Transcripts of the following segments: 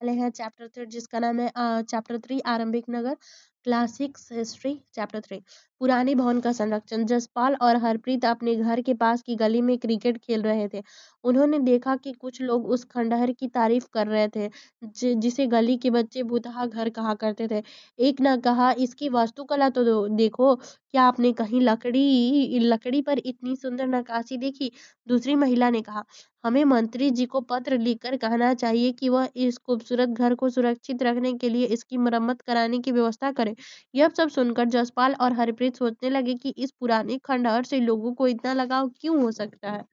वाले हैं चैप्टर 3 जिसका नाम है चैप्टर 3 आरंभिक नगर क्लासिक्स हिस्ट्री चैप्टर 3 पुराने भवन का संरक्षण। जसपाल और हरप्रीत अपने घर के पास की गली में क्रिकेट खेल रहे थे। उन्होंने देखा कि कुछ लोग उस खंडहर की तारीफ कर रहे थे जिसे गली के बच्चे भूतहा घर कहा करते थे। एक ने कहा, इसकी वास्तुकला तो देखो, क्या आपने कहीं लकड़ी लकड़ी पर इतनी सुंदर नक्काशी देखी? दूसरी महिला ने कहा, हमें मंत्री जी को पत्र लिखकर कहना चाहिए कि वह इस खूबसूरत घर को सुरक्षित रखने के लिए इसकी मरम्मत कराने की व्यवस्था करें। यह सब सुनकर जसपाल और हरप्रीत सोचने लगे कि इस पुराने खंडहर से लोगों को इतना लगाव क्यों हो सकता है।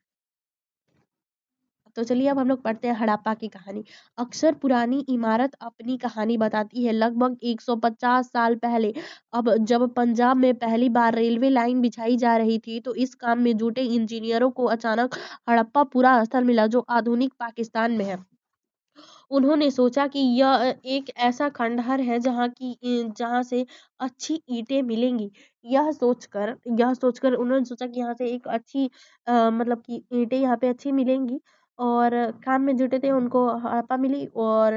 तो चलिए अब हम लोग पढ़ते हैं हड़प्पा की कहानी। अक्सर पुरानी इमारत अपनी कहानी बताती है। लगभग 150 साल पहले, अब जब पंजाब में पहली बार रेलवे लाइन बिछाई जा रही थी, तो इस काम में जुटे इंजीनियरों को अचानक हड़प्पा पूरा स्थल मिला जो आधुनिक पाकिस्तान में है। उन्होंने सोचा कि यह एक ऐसा खंडहर है जहाँ से अच्छी ईंटें मिलेंगी। यह सोचकर उन्होंने सोचा कि यहाँ से एक अच्छी मतलब कि ईंटें यहाँ पे अच्छी मिलेंगी और काम में जुटे थे, उनको हड़प्पा मिली और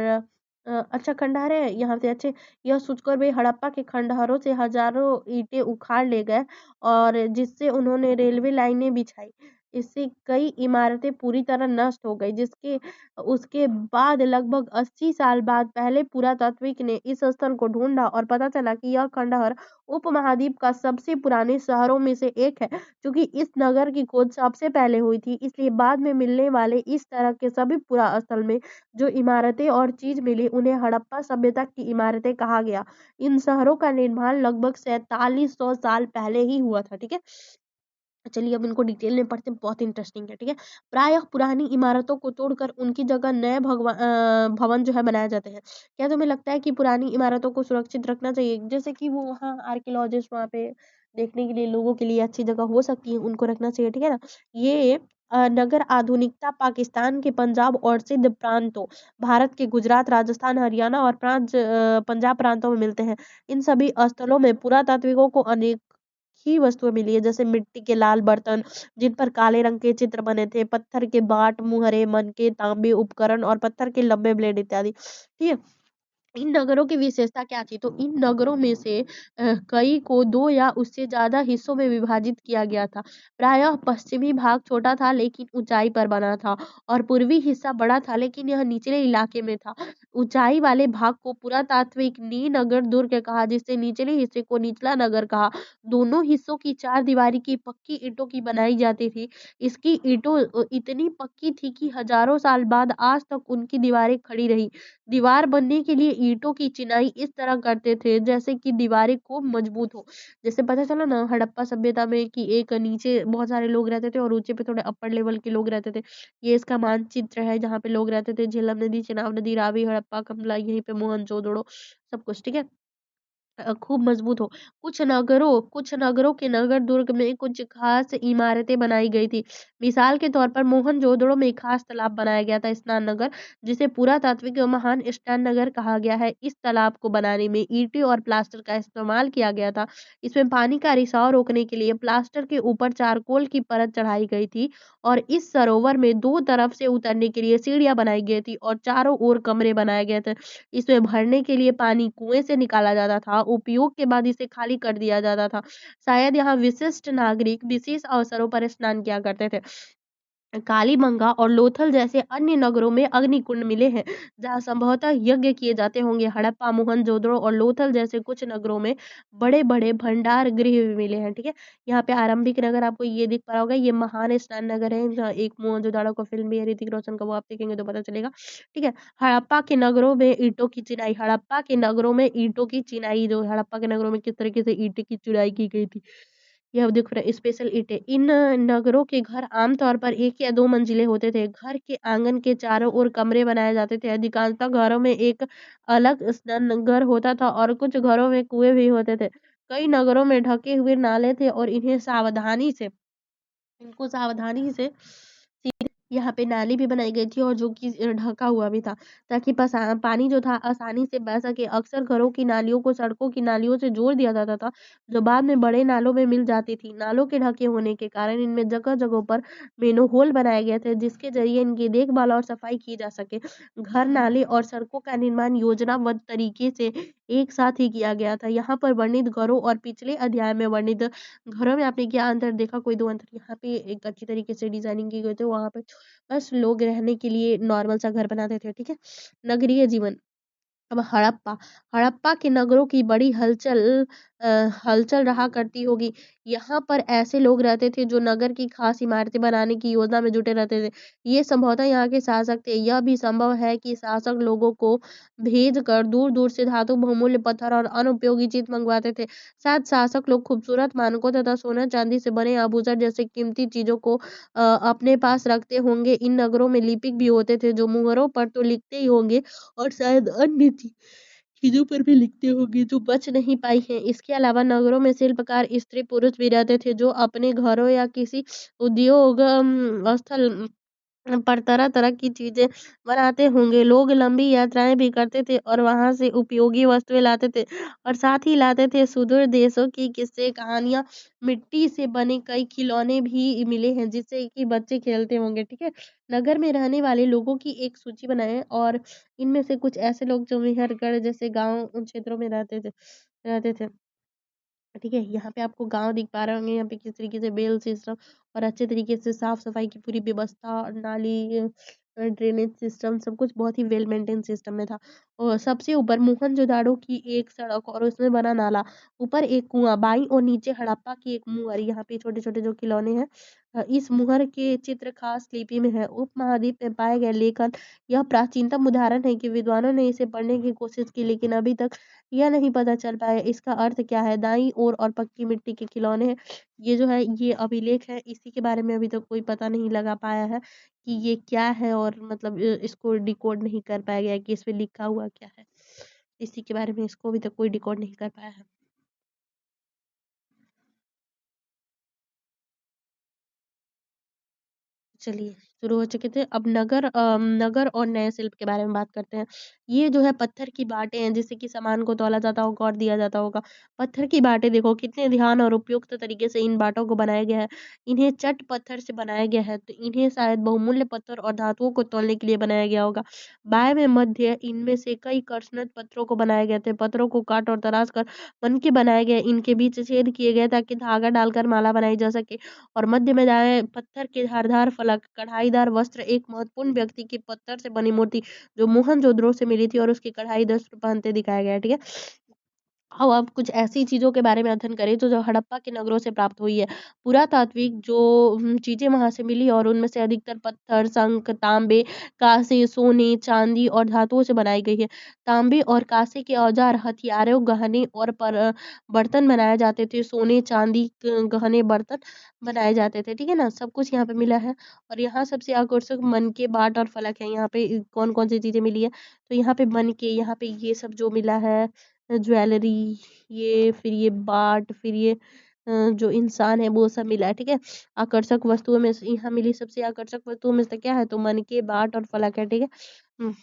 अच्छा खंडहर है यहाँ से अच्छे। यह सोचकर वे हड़प्पा के खंडहरों से हजारों ईंटें उखाड़ ले गए और जिससे उन्होंने रेलवे लाइनें बिछाई। इससे कई इमारतें पूरी तरह नष्ट हो गई, जिसके उसके बाद लगभग 80 साल बाद पहले पुरातात्विक ने इस स्थल को ढूंढा और पता चला कि यह खंडहर उपमहाद्वीप का सबसे पुराने शहरों में से एक है। क्योंकि इस नगर की खोज सबसे पहले हुई थी, इसलिए बाद में मिलने वाले इस तरह के सभी पुरास्थल में जो इमारतें और चीज मिली उन्हें हड़प्पा सभ्यता की इमारतें कहा गया। इन शहरों का निर्माण लगभग 4700 साल पहले ही हुआ था। ठीक है, चलिए अब इनको डिटेल में पढ़ते हैं, बहुत इंटरेस्टिंग है। ठीक है, प्रायः पुरानी इमारतों को तोड़कर उनकी जगह नए भवन जो है बनाए जाते हैं। क्या तुम्हें लगता है कि पुरानी इमारतों को सुरक्षित रखना चाहिए? जैसे कि वो वहाँ आर्कियोलॉजिस्ट वहाँ पे देखने के लिए लोगों के लिए अच्छी जगह हो सकती है, उनको रखना चाहिए। ठीक है ना, ये नगर आधुनिकता पाकिस्तान के पंजाब और सिंध प्रांतों, भारत के गुजरात, राजस्थान, हरियाणा और पंजाब प्रांतों में मिलते हैं। इन सभी स्थलों में पुरातात्विकों को अनेक ही वस्तुएं मिली है, जैसे मिट्टी के लाल बर्तन जिन पर काले रंग के चित्र बने थे, पत्थर के बाट, मुहरे, मनके, तांबे उपकरण और पत्थर के लंबे ब्लेड इत्यादि। ठीक है, इन नगरों की विशेषता क्या थी? तो इन नगरों में से कई को 2 या उससे ज़्यादा हिस्सों में विभाजित किया गया था। प्रायः पश्चिमी भाग छोटा था लेकिन ऊंचाई पर बना था और पूर्वी हिस्सा बड़ा था लेकिन यह निचले इलाके में था। ऊंचाई वाले भाग को पुरातात्विक नी नगर दुर्ग कहा, जिससे निचले हिस्से को निचला नगर कहा। दोनों हिस्सों की चारदीवारी की पक्की ईंटों की बनाई जाती थी। इसकी ईंटों इतनी पक्की थी कि हजारों साल बाद आज तक उनकी दीवारें खड़ी रही। दीवार बनने के लिए ईंटों की चिनाई इस तरह करते थे जैसे कि दीवारें खूब मजबूत हो। जैसे पता चला ना हड़प्पा सभ्यता में कि एक नीचे बहुत सारे लोग रहते थे और ऊंचे पे थोड़े अपर लेवल के लोग रहते थे। ये इसका मानचित्र है जहाँ पे लोग रहते थे, झेलम नदी, चेनाब नदी, रावी, हड़प्पा, कमला, यहीं पे मोहनजोदड़ो, सब कुछ। ठीक है, खूब मजबूत हो। कुछ नगरों के नगर दुर्ग में कुछ खास इमारतें बनाई गई थी। मिसाल के तौर पर मोहनजोदड़ो में एक खास तालाब बनाया गया था, स्नान नगर, जिसे पुरातात्विक महान स्नान नगर कहा गया है। इस तालाब को बनाने में ईंटें और प्लास्टर का इस्तेमाल किया गया था। इसमें पानी का रिसाव रोकने के लिए प्लास्टर के ऊपर चारकोल की परत चढ़ाई गई थी और इस सरोवर में 2 तरफ से उतरने के लिए सीढ़ियां बनाई गई थी और चारों ओर कमरे बनाए गए थे। इसमें भरने के लिए पानी कुएं से निकाला जाता था, उपयोग के बाद इसे खाली कर दिया जाता था। शायद यहाँ विशिष्ट नागरिक विशेष अवसरों पर स्नान किया करते थे। कालीबंगा और लोथल जैसे अन्य नगरों में अग्निकुंड मिले हैं, जहाँ संभवतः यज्ञ किए जाते होंगे। हड़प्पा, मोहनजोदड़ो और लोथल जैसे कुछ नगरों में बड़े-बड़े भंडार गृह भी मिले हैं। ठीक है, यहाँ पे आरंभिक नगर आपको ये दिख पा रहा होगा, ये महान स्नान नगर है, जहाँ एक मोहनजोदड़ो का फिल्म भी है ऋतिक रोशन का, वो आप देखेंगे तो पता चलेगा। ठीक है, हड़प्पा के नगरों में ईंटों की चिनाई, जो हड़प्पा के नगरों में किस तरीके से ईंटें की चिनाई की गई थी। यह दिख रहा है स्पेशल ईंटें। इन नगरों के घर आमतौर पर 1 या 2 मंजिले होते थे। घर के आंगन के चारों ओर कमरे बनाए जाते थे। अधिकांशतः घरों में एक अलग स्नानघर होता था और कुछ घरों में कुएं भी होते थे। कई नगरों में ढके हुए नाले थे और इनको सावधानी से यहाँ पे नाली भी बनाई गई थी और जो कि ढका हुआ भी था, ताकि पानी जो था आसानी से बह सके। अक्सर घरों की नालियों को सड़कों की नालियों से जोड़ दिया जाता था, जो बाद में बड़े नालों में मिल जाती थी। नालों के ढके होने के कारण इनमें जगह-जगहों पर मैनहोल बनाए गए थे, जिसके ज़रिए इनकी देखभाल और सफाई की जा सके। घर, नाले और सड़कों का निर्माण योजनाबद्ध तरीके से एक साथ ही किया गया था। यहाँ पर वर्णित घरों और पिछले अध्याय में वर्णित घरों में आपने क्या अंतर देखा? कोई 2 अंतर? यहाँ पे एक अच्छी तरीके से डिज़ाइनिंग की गई थी, वहाँ पे बस लोग रहने के लिए नॉर्मल सा घर बनाते थे, ठीक है? नगरीय जीवन। अब हड़प्पा, हड़प्पा के नगरों की बड़ी अ, हलचल रहा करती होगी। यहाँ पर ऐसे लोग रहते थे जो नगर की खास इमारतें बनाने की योजना में जुटे रहते थे। ये संभवतः यहाँ के शासक थे। यह भी संभव है कि शासक लोगों को भेजकर दूर-दूर से धातु, बहुमूल्य पत्थर और अनुपयोगी चीज़ मंगवाते थे। शायद शासक लोग खूबसूरत मानकों तथा सोना-चांदी से बने आभूषण जैसे कीमती चीज़ों को अपने पास रखते होंगे। इन नगरों में लिपिक भी होते थे जो मुहरों पर तो लिखते ही होंगे और शायद अन्य चीज़ों पर भी लिखते होंगे जो बच नहीं पाई हैं। इसके अलावा नगरों में शिल्पकार स्त्री-पुरुष भी रहते थे जो अपने घरों या किसी उद्योग स्थल पर तरह-तरह की चीज़ें बनाते होंगे। लोग लंबी यात्राएँ भी करते थे और वहाँ से उपयोगी वस्तुएँ लाते थे और साथ ही लाते थे सुदूर देशों की किस्से, कहानियाँ, मिट्टी से बने कई खिलौने भी मिले हैं जिससे कि बच्चे खेलते होंगे, ठीक है? नगर में रहने वाले लोगों की एक सूची बनाएँ और इनमें से कुछ ऐसे लोग जो मेहरगढ़ जैसे गाँव उन क्षेत्रों में रहते थे। ठीक है, यहाँ पे आपको गाँव दिख पा रहे होंगे, यहाँ पे किस तरीके से बेल सिस्टम और अच्छे तरीके से साफ-सफाई की पूरी व्यवस्था, नाली ड्रेनेज सिस्टम सब कुछ बहुत ही वेल मेंटेन सिस्टम में था। और सबसे ऊपर मोहनजोदाड़ो की एक सड़क और उसमें बना नाला, ऊपर एक कुआँ, बाईं और नीचे हड़प्पा की एक मुहर, यहाँ पे छोटे-छोटे जो खिलौने हैं इस मुहर के चित्र खास लिपि में है। उपमहाद्वीप में पाए गए लेखन यह प्राचीनतम उदाहरण है कि विद्वानों ने इसे पढ़ने की कोशिश की लेकिन अभी तक यह नहीं पता चल पाया इसका अर्थ क्या है। दाईं ओर और पक्की मिट्टी के खिलौने हैं। ये जो है ये अभिलेख है, इसी के बारे में अभी तक कोई पता नहीं लगा पाया है कि ये क्या है और मतलब इसको डिकोड नहीं कर पाया गया है कि इसमें लिखा हुआ क्या है। इसी के बारे में इसको अभी तक कोई डिकोड नहीं कर पाया है। चलिए, शुरू हो चुके थे। अब नगर और नए शिल्प के बारे में बात करते हैं। ये जो है पत्थर की बाटें हैं जिससे कि सामान को तौला जाता होगा और दिया जाता होगा। पत्थर की बाटें देखो कितने ध्यान और उपयुक्त तरीके से इन बाटों को बनाया गया है। इन्हें चट पत्थर से बनाया गया है, तो इन्हें शायद बहुमूल्य पत्थर और धातुओं को तौलने के लिए बनाया गया होगा। बाएँ में मध्य इनमें से कई कर्षणित पत्थरों को बनाए गए थे। पत्थरों को काट और तराश कर बन के बनाए गए। इनके बीच छेद किए गए ताकि धागा डालकर माला बनाई जा सके। और मध्य में दाएँ पत्थर के धारदार फलक, कढ़ाईदार वस्त्र, एक महत्वपूर्ण व्यक्ति की पत्थर से बनी मूर्ति जो मोहनजोदड़ो से मिली थी और उसकी कढ़ाई वस्त्र पहनते दिखाया गया है, ठीक है? अब आप कुछ ऐसी चीज़ों के बारे में अध्ययन करें जो हड़प्पा के नगरों से प्राप्त हुई है। पुरातात्विक जो चीज़ें वहाँ से मिली और उनमें से अधिकतर पत्थर, शंख, तांबे, काँसे, सोने, चाँदी और धातुओं से बनाई गई है। तांबे और काँसे के औजार, हथियारों, गहने और बर्तन बनाए जाते थे। सोने, चाँदी गहने, बर्तन बनाए जाते थे, ठीक है ना? सब कुछ यहाँ पे मिला है और यहाँ सबसे आकर्षक मनके, बाट और फलक है। यहाँ पे कौन-कौन सी चीज़ें मिली है? तो यहाँ पे मनके, यहाँ पे ये सब जो मिला है ज्वेलरी ये फिर ये बाट फिर ये जो इंसान है वो सब मिला है, ठीक है? आकर्षक वस्तुओं में से यहाँ मिली सबसे आकर्षक वस्तुओं में से क्या है? तो मनके, बाट और फलक है, ठीक है? हुँ।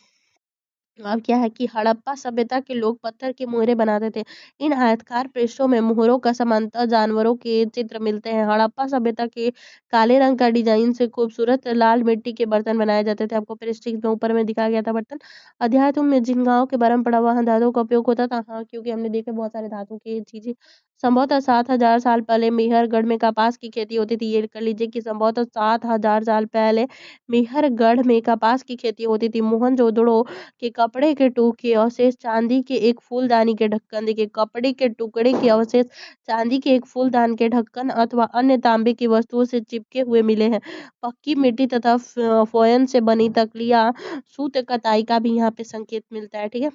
अब क्या है कि हड़प्पा सभ्यता के लोग पत्थर के मोहरे बनाते थे। इन आयताकार पृष्ठों में मोहरों का समांतर जानवरों के चित्र मिलते हैं। हड़प्पा सभ्यता के काले रंग का डिजाइन से खूबसूरत लाल मिट्टी के बर्तन बनाए जाते थे। आपको पृष्ठ में ऊपर में दिखाया गया था बर्तन। अध्यात्म में जिन गाँवों के बारे में पढ़ा वहाँ धातुओं का उपयोग होता था। हाँ, क्योंकि हमने देखा बहुत सारे धातु की चीजें संभवतः 7,000 साल पहले मेहरगढ़ में कपास की खेती होती थी। ये कर लीजिए कि संभवतः 7,000 साल पहले मेहरगढ़ में कपास की खेती होती थी। मोहनजोदड़ो के कपड़े के टूके अवशेष चांदी के एक फूलदानी के ढक्कन देखिए कपड़े के टुकड़े के अवशेष चांदी के एक फूलदान के ढक्कन अथवा अन्य तांबे की वस्तुओं से चिपके हुए मिले हैं। पक्की मिट्टी तथा फोयन से बनी तकलियां सूत कताई का भी यहाँ पे संकेत मिलता है, ठीक है?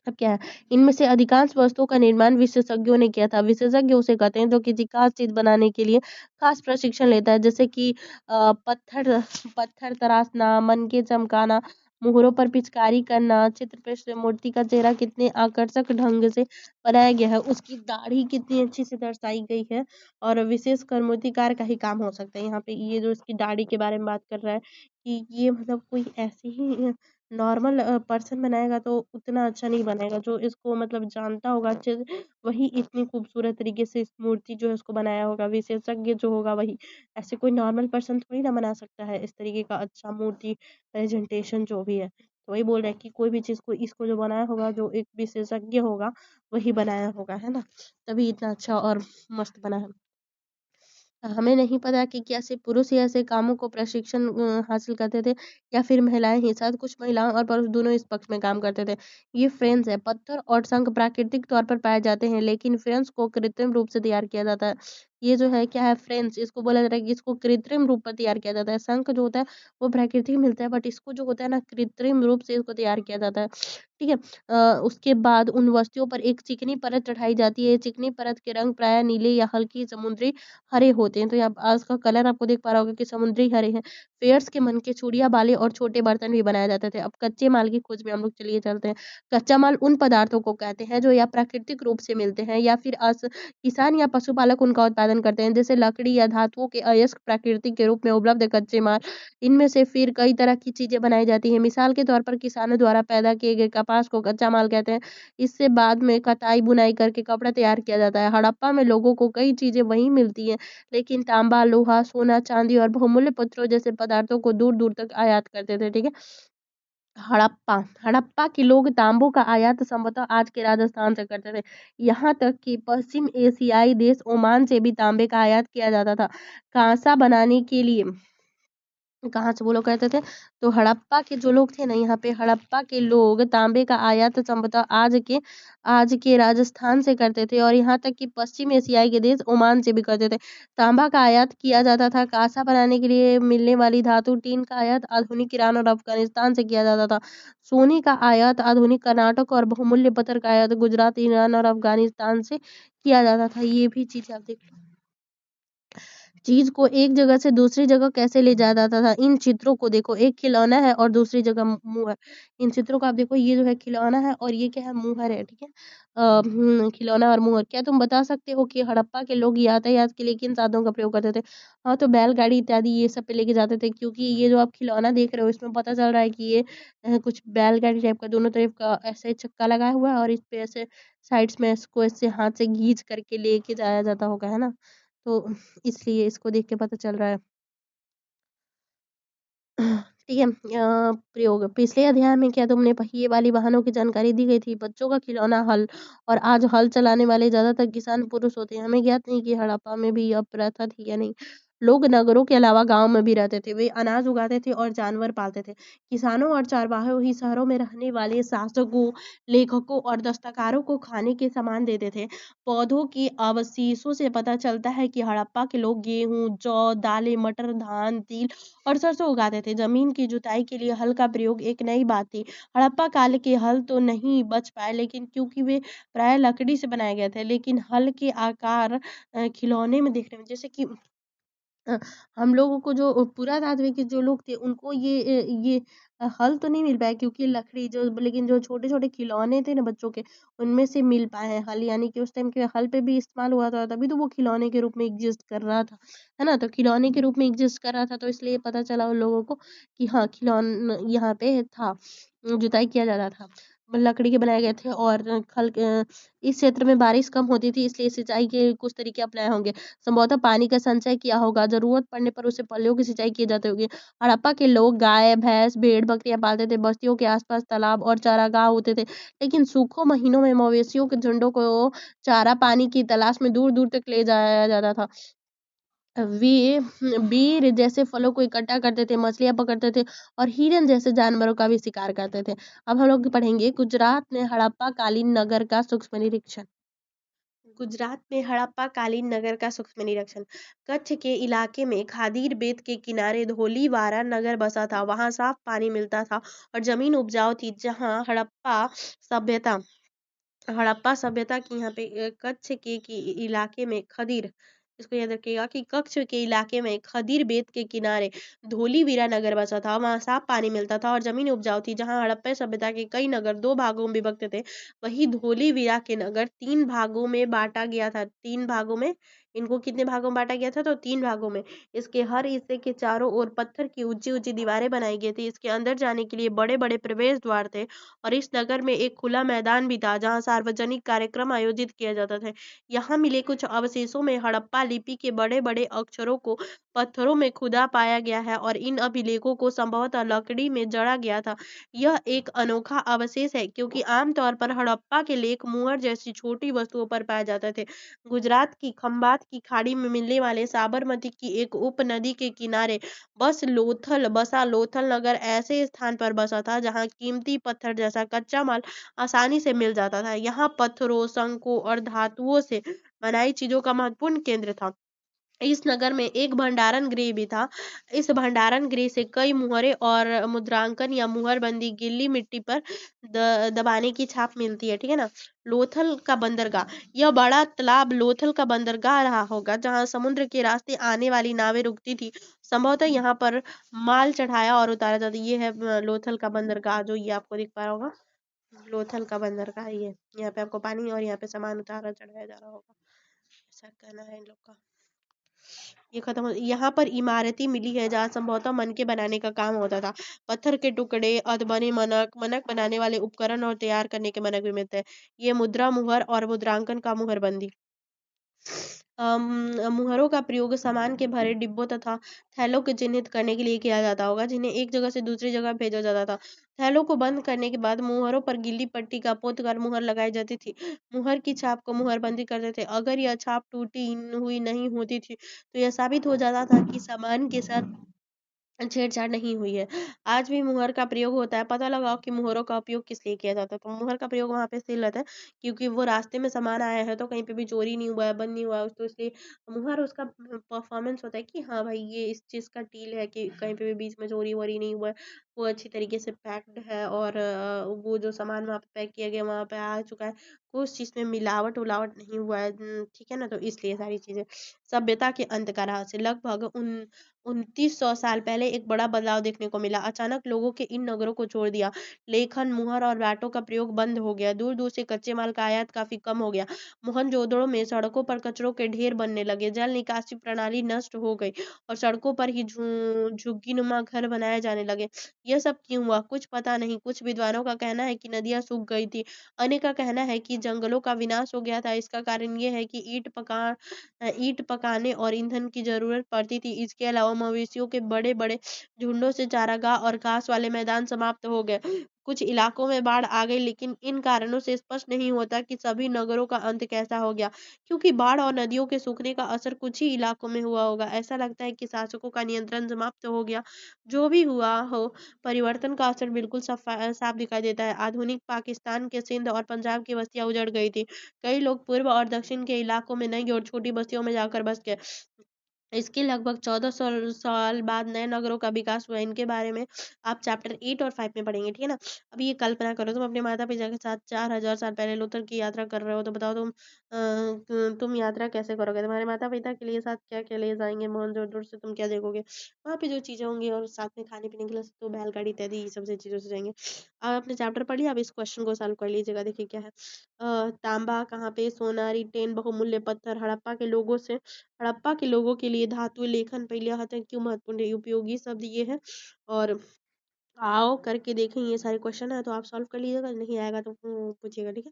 अब क्या है इनमें से अधिकांश वस्तुओं का निर्माण विशेषज्ञों ने किया था। विशेषज्ञ उसे कहते हैं जो किसी खास चीज बनाने के लिए खास प्रशिक्षण लेता है जैसे कि पत्थर पत्थर तराशना, मनके चमकाना, मोहरों पर पिचकारी करना, चित्र पे मूर्ति का चेहरा कितने आकर्षक ढंग से बनाया गया है, उसकी दाढ़ी कितनी अच्छी से दर्शाई गई है और विशेषकर मूर्तिकार का ही काम हो सकता है। यहाँ पे ये जो इसकी दाढ़ी के बारे में बात कर रहा है कि ये मतलब कोई ऐसे ही नॉर्मल पर्सन बनाएगा तो उतना अच्छा नहीं बनेगा। जो इसको मतलब जानता होगा अच्छे से, वही इतनी खूबसूरत तरीके से इस मूर्ति जो है उसको बनाया होगा। विशेषज्ञ जो होगा वही, ऐसे कोई नॉर्मल पर्सन थोड़ी ना बना सकता है इस तरीके का अच्छा मूर्ति प्रेजेंटेशन जो भी है। तो वही बोल रहा है कि कोई भी चीज़ को इसको जो बनाया होगा, जो एक विशेषज्ञ होगा वही बनाया होगा, है ना? तभी इतना अच्छा और मस्त बना है। हमें नहीं पता कि क्या सिर्फ पुरुष ही ऐसे कामों को प्रशिक्षण हासिल करते थे या फिर महिलाएं ही। शायद कुछ महिलाएं और पुरुष दोनों इस पक्ष में काम करते थे। ये फ्रेंच है। पत्थर और शंख प्राकृतिक तौर पर पाए जाते हैं, लेकिन फ्रेंच को कृत्रिम रूप से तैयार किया जाता है। ये जो है क्या है, फ्रेंच, इसको बोला जाता है कि इसको कृत्रिम रूप पर तैयार किया जाता है। शंख जो होता है वो प्राकृतिक मिलता है, बट इसको जो होता है ना, कृत्रिम रूप से इसको तैयार किया जाता है। ठीक है। उसके बाद उन वस्तुओं पर एक चिकनी परत चढ़ाई जाती है। चिकनी परत के रंग प्राय नीले या हल्की समुद्री हरे होते हैं। तो यहाँ आज का कलर आपको देख पा रहा होगा कि समुद्री हरे हैं। फेयर्स के मन के चूड़ियाँ, बाले और छोटे बर्तन भी बनाए जाते थे। अब कच्चे माल की खोज में हम लोग चलिए चलते हैं। कच्चा माल उन पदार्थों को कहते हैं जो या प्राकृतिक रूप से मिलते हैं या फिर किसान या पशुपालक उनका उत्पादन करते हैं, जैसे लकड़ी या धातुओं के अयस्क प्राकृतिक के रूप में उपलब्ध कच्चे माल। इनमें से फिर कई तरह की चीजें बनाई जाती हैं। मिसाल के तौर पर किसानों द्वारा पैदा किए गए कपास को कच्चा माल कहते हैं। इससे बाद में कताई बुनाई करके कपड़ा तैयार किया जाता है। हड़प्पा में लोगों को कई चीजें वहीं मिलती हैं, लेकिन तांबा, लोहा, सोना, चांदी और बहुमूल्य पत्थरों जैसे पदार्थों को दूर दूर तक आयात करते थे। ठीक है। हड़प्पा हड़प्पा के लोग तांबों का आयात संभवतः आज के राजस्थान से करते थे। यहाँ तक कि पश्चिम एशियाई देश ओमान से भी तांबे का आयात किया जाता था कांसा बनाने के लिए। कहाँ से वो लोग कहते थे? तो हड़प्पा के जो लोग थे ना, यहाँ पे हड़प्पा के लोग तांबे का आयात संभवतः आज के राजस्थान से करते थे और यहाँ तक कि पश्चिम एशियाई के देश ओमान से भी करते थे। तांबा का आयात किया जाता था। कांसा बनाने के लिए मिलने वाली धातु टीन का आयात आधुनिक ईरान और अफगानिस्तान से किया जाता था। सोने का आयात आधुनिक कर्नाटक और बहुमूल्य पत्थर का आयात गुजरात, ईरान और अफगानिस्तान से किया जाता था। ये भी चीज आप देख लो। चीज को एक जगह से दूसरी जगह कैसे ले जाया जाता था। इन चित्रों को देखो, एक खिलौना है और दूसरी जगह मुंह है। इन चित्रों को आप देखो, ये जो है खिलौना है और ये क्या है, मुहर है। ठीक है। खिलौना और मुहर। क्या तुम बता सकते हो कि हड़प्पा के लोग यातायात के लिए किन साधनों का प्रयोग करते थे? हाँ, तो बैलगाड़ी इत्यादि ये सब पे लेके जाते थे, क्योंकि ये जो आप खिलौना देख रहे हो इसमें पता चल रहा है कि ये कुछ बैलगाड़ी टाइप का दोनों तरफ का ऐसे चक्का लगा हुआ है और इस पे ऐसे साइड्स में इसको ऐसे हाथ से घींच करके लेके जाया जाता होगा, है ना? तो इसलिए इसको देख के पता चल रहा है। ठीक है। प्रयोग। पिछले अध्याय में क्या तुमने पहिए वाली वाहनों की जानकारी दी गई थी? बच्चों का खिलौना हल। और आज हल चलाने वाले ज्यादातर किसान पुरुष होते हैं। हमें ज्ञात नहीं कि हड़प्पा में भी यह प्रथा थी या नहीं। लोग नगरों के अलावा गांव में भी रहते थे। वे अनाज उगाते थे और जानवर पालते थे। किसानों और चारवाहों ही शहरों में रहने वाले शासकों, लेखकों और दस्तकारों को खाने के सामान देते थे। पौधों के अवशेषों से पता चलता है कि हड़प्पा के लोग गेहूं, जौ, दालें, मटर, धान, तिल और सरसों उगाते थे। जमीन की जुताई के लिए हल का प्रयोग एक नई बात थी। हड़प्पा काल के हल तो नहीं बच पाए, लेकिन क्योंकि वे प्राय लकड़ी से बनाए गए थे। लेकिन हल के आकार खिलौने में देखने में, जैसे कि अ, हम लोगों को जो पुरातात्विक के जो लोग थे उनको हल तो नहीं मिल पाया, क्योंकि लकड़ी जो, लेकिन जो छोटे छोटे खिलौने थे ना बच्चों के, उनमें से मिल पाए हैं हल। यानी कि उस टाइम के हल पे भी इस्तेमाल हुआ था, तभी तो वो खिलौने के रूप में एग्जिस्ट कर रहा था, है ना? तो खिलौने के रूप में एग्जिस्ट कर रहा था, तो इसलिए पता चला उन लोगों को कि हाँ, यहाँ पे था, जुताई किया जा रहा था। लकड़ी के बनाए गए थे और इस क्षेत्र में बारिश कम होती थी, इसलिए सिंचाई के कुछ तरीके अपनाए होंगे। संभवतः पानी का संचय किया होगा, जरूरत पड़ने पर उसे पलियों की सिंचाई की जाती होगी। हड़प्पा के लोग गाय, भैंस, भेड़, बकरियां पालते थे। बस्तियों के आसपास तालाब और चारागाह होते थे, लेकिन सूखो महीनों में मवेशियों के झुंडों को चारा पानी की तलाश में दूर दूर तक ले जाया जाता था। वे बेर जैसे फलों को इकट्ठा करते थे, मछलियां पकड़ते थे और हिरन जैसे जानवरों का भी शिकार करते थे। अब हम लोग पढ़ेंगे गुजरात में हड़प्पा कालीन नगर का सूक्ष्म निरीक्षण। गुजरात में हड़प्पा कालीन नगर का सूक्ष्म निरीक्षण। कच्छ के इलाके में खादीर बेत के किनारे धोलीवारा नगर बसा था। वहां साफ पानी मिलता था और जमीन उपजाऊ थी। जहां सभ्यता हड़प्पा सभ्यता की यहाँ पे कच्छ के इलाके में खदीर इसको याद रखिएगा कि कच्छ के इलाके में खदीर बेत के किनारे धोलीवीरा नगर बसा था। वहाँ साफ पानी मिलता था और ज़मीन उपजाऊ थी। जहाँ हड़प्पा सभ्यता के कई नगर 2 भागों में विभक्त थे, वहीं धोलीवीरा के नगर 3 भागों में बाँटा गया था। 3 भागों में, इनको कितने भागों में बाँटा गया था? तो 3 भागों में। इसके हर हिस्से के चारों ओर पत्थर की ऊँची-ऊँची दीवारें बनाई गई थी। इसके अंदर जाने के लिए बड़े-बड़े प्रवेश द्वार थे और इस नगर में एक खुला मैदान भी था, जहाँ सार्वजनिक कार्यक्रम आयोजित किए जाते थे। यहाँ मिले कुछ अवशेषों में हड़प्पा लिपि के बड़े-बड़े अक्षरों को पत्थरों में खुदा पाया गया है और इन अभिलेखों को संभवतः लकड़ी में जड़ा गया था। यह एक अनोखा अवशेष है क्योंकि आमतौर पर हड़प्पा के लेख मुहर जैसी छोटी वस्तुओं पर पाए जाते थे। गुजरात की खंबात की खाड़ी में मिलने वाले साबरमती की एक उपनदी के किनारे बसा लोथल नगर ऐसे स्थान पर बसा था जहाँ कीमती पत्थर जैसा कच्चा माल आसानी से मिल जाता था। यहाँ पत्थरों, शंकों और धातुओं से बनाई चीज़ों का महत्वपूर्ण केंद्र था। इस नगर में एक भंडारण गृह भी था। इस भंडारण गृह से कई मुहरें और मुद्रांकन या मुहरबंदी गीली मिट्टी पर दबाने की छाप मिलती है, ठीक है ना? लोथल का बंदरगाह, यह बड़ा तालाब लोथल का बंदरगाह रहा होगा जहां समुद्र के रास्ते आने वाली नावें रुकती थी। संभवतः यहाँ पर माल चढ़ाया और उतारा जाता। ये है लोथल का बंदरगाह, जो ये आपको दिख पा रहा होगा। लोथल का बंदरगाह ये, यहाँ पे आपको पानी और यहाँ पे सामान उतारा चढ़ाया जा रहा होगा, ऐसा कहना है इन लोग का। ये खत्म हो, यहाँ पर इमारतें मिली है जहाँ संभवतः मनके बनाने का काम होता था। पत्थर के टुकड़े, अधबने मनक, मनक बनाने वाले उपकरण और तैयार करने के मनक भी मिलते हैं। ये मुद्रा मुहर और मुद्रांकन का मुहरबंदी। मुहरों का प्रयोग सामान के भरे डिब्बों तथा थैलों को चिन्हित करने के लिए किया जाता होगा, जिन्हें एक जगह से दूसरी जगह भेजा जाता था। थैलों को बंद करने के बाद मुहरों पर गीली पट्टी का पोत कर मुहर लगाई जाती थी। मुहर की छाप को मुहरबंदी करते थे। अगर यह छाप टूटी हुई नहीं होती थी, तो यह साबित हो जाता था कि सामान के साथ छेड़छाड़ नहीं हुई है। आज भी मुहर का प्रयोग होता है। पता लगाओ कि मुहरों का उपयोग किस लिए किया जाता है। तो मुहर का प्रयोग वहाँ पे इसलिए रहता है क्योंकि वो रास्ते में सामान आया है तो कहीं पे भी चोरी नहीं हुआ है, बंद नहीं हुआ है, तो इसलिए मुहर उसका परफॉर्मेंस होता है कि हाँ भाई ये इस चीज़ का डील है कि कहीं पे भी बीच में चोरी-वोरी नहीं हुआ है। वो अच्छी तरीके से पैक्ड है और वो जो सामान वहाँ पे पैक किया गया वहाँ पे आ चुका है। कोई उस चीज़ में मिलावट-उलावट नहीं हुआ है। ठीक है ना? तो इसलिए सारी चीज़ें। सभ्यता के अंत का रहस्य लगभग 2900 साल पहले एक बड़ा बदलाव देखने को मिला। अचानक लोगों के इन नगरों को छोड़ दिया। लेखन, मुहर और बाटों का प्रयोग बंद हो गया। दूर-दूर से कच्चे माल का आयात काफ़ी कम हो गया। मोहनजोदड़ो में सड़कों पर कचरों के ढेर बनने लगे। जल निकासी प्रणाली नष्ट हो गई और सड़कों पर ही झुग्गीनुमा घर बनाए जाने लगे। यह सब क्यों हुआ? कुछ पता नहीं। कुछ विद्वानों का कहना है कि नदियाँ सूख गई थी। अन्य का कहना है कि जंगलों का विनाश हो गया था। इसका कारण ये है कि ईंट पकाने और ईंधन की ज़रूरत पड़ती थी। इसके अलावा मवेशियों के बड़े-बड़े झुंडों से चारागाह और घास वाले मैदान समाप्त हो गए। कुछ इलाकों में बाढ़ आ गई, लेकिन इन कारणों से स्पष्ट नहीं होता कि सभी नगरों का अंत कैसा हो गया। क्योंकि बाढ़ और नदियों के सूखने का असर कुछ ही इलाकों में हुआ होगा। ऐसा लगता है कि शासकों का नियंत्रण समाप्त हो गया। जो भी हुआ हो, परिवर्तन का असर बिल्कुल साफ दिखाई देता है। आधुनिक पाकिस्तान के सिंध और पंजाब की बस्तियाँ उजड़ गई थी। कई लोग पूर्व और दक्षिण के इलाकों में नई और छोटी बस्तियों में जाकर बस गए। इसके लगभग 1400 साल बाद नए नगरों का विकास हुआ। इनके बारे में आप चैप्टर 8 और 5 में पढ़ेंगे, ठीक है ना? अब ये कल्पना करो, तुम अपने माता-पिता के साथ 4000 साल पहले लोथल की यात्रा कर रहे हो, तो बताओ तुम यात्रा कैसे करोगे? तुम्हारे माता-पिता के लिए साथ क्या-क्या ले जाएँगे? मोहनजोदड़ो से तुम क्या देखोगे? वहाँ पे जो चीज़ें होंगी और साथ में खाने-पीने के लिए तो बैलगाड़ी इत्यादि ये सब से चीज़ों से जाएँगे। आप अपने चैप्टर पढ़िए, अब इस क्वेश्चन को सॉल्व कर लीजिएगा, देखिए क्या है। तांबा कहाँ पे? सोना, टिन, बहुमूल्य पत्थर, हड़प्पा के लोगों के लिए धातु लेखन पहले यहाँ तक क्यों महत्वपूर्ण है, उपयोगी शब्द ये है। और आओ करके देखें, ये सारे क्वेश्चन है तो आप सॉल्व कर लीजिएगा, नहीं आएगा तो पूछिएगा, ठीक है।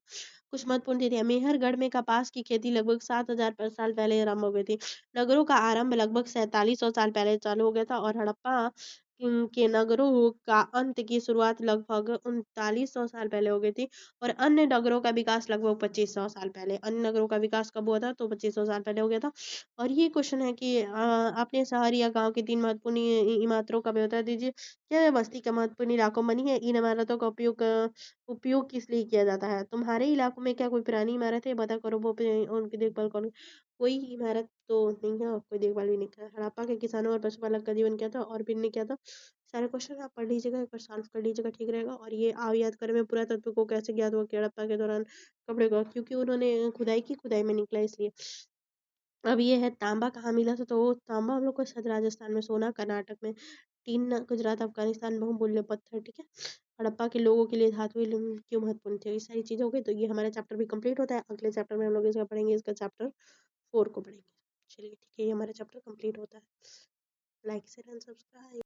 कुछ महत्वपूर्ण तिथियां, मेहरगढ़ में कपास की खेती लगभग 7000 साल पहले आरंभ हो गई थी। नगरों का आरंभ लगभग 4700 साल पहले चालू हो गया था और हड़प्पा के नगरों का अंत की शुरुआत लगभग 3900 साल पहले हो गई थी। और अन्य नगरों का विकास लगभग 2500 साल पहले, अन्य नगरों का विकास कब हुआ था? तो 2500 साल पहले हो गया था। और ये क्वेश्चन है कि अपने शहर या गांव की 3 महत्वपूर्ण इमारतों का बता दीजिए। क्या बस्ती का महत्वपूर्ण इलाकों बनी है? इन इमारतों का उपयोग किस लिए किया जाता है? तुम्हारे इलाकों में क्या कोई पुरानी इमारत है? पता करो, वो उनकी देखभाल करो। कोई इमारत तो नहीं है और कोई देखभाल भी नहीं कर। हड़प्पा के किसानों और पशुपालक का जीवन क्या था और फिर ने क्या था? सारे क्वेश्चन आप पढ़ लीजिएगा, एक बार सॉल्व कर लीजिएगा, ठीक रहेगा। और ये आओ याद करें में पुरातत्व को कैसे ज्ञात हुआ कि हड़प्पा के दौरान कपड़े का, क्योंकि उन्होंने खुदाई की, खुदाई में निकला इसलिए। अब ये है तांबा कहाँ मिला था, तो तांबा हम लोग को शायद राजस्थान में, सोना कर्नाटक में, टीन गुजरात, अफगानिस्तान, बहुमूल्य पत्थर, ठीक है। हड़प्पा के लोगों के लिए धातु क्यों महत्वपूर्ण थे, ये सारी चीज़ें हो गई। तो ये हमारा चैप्टर भी कंप्लीट होता है। अगले चैप्टर में हम लोग इसका पढ़ेंगे, इसका चैप्टर 4 को पढ़ेंगे। चलिए ठीक है, ये हमारा चैप्टर कंप्लीट होता है। Like share and subscribe.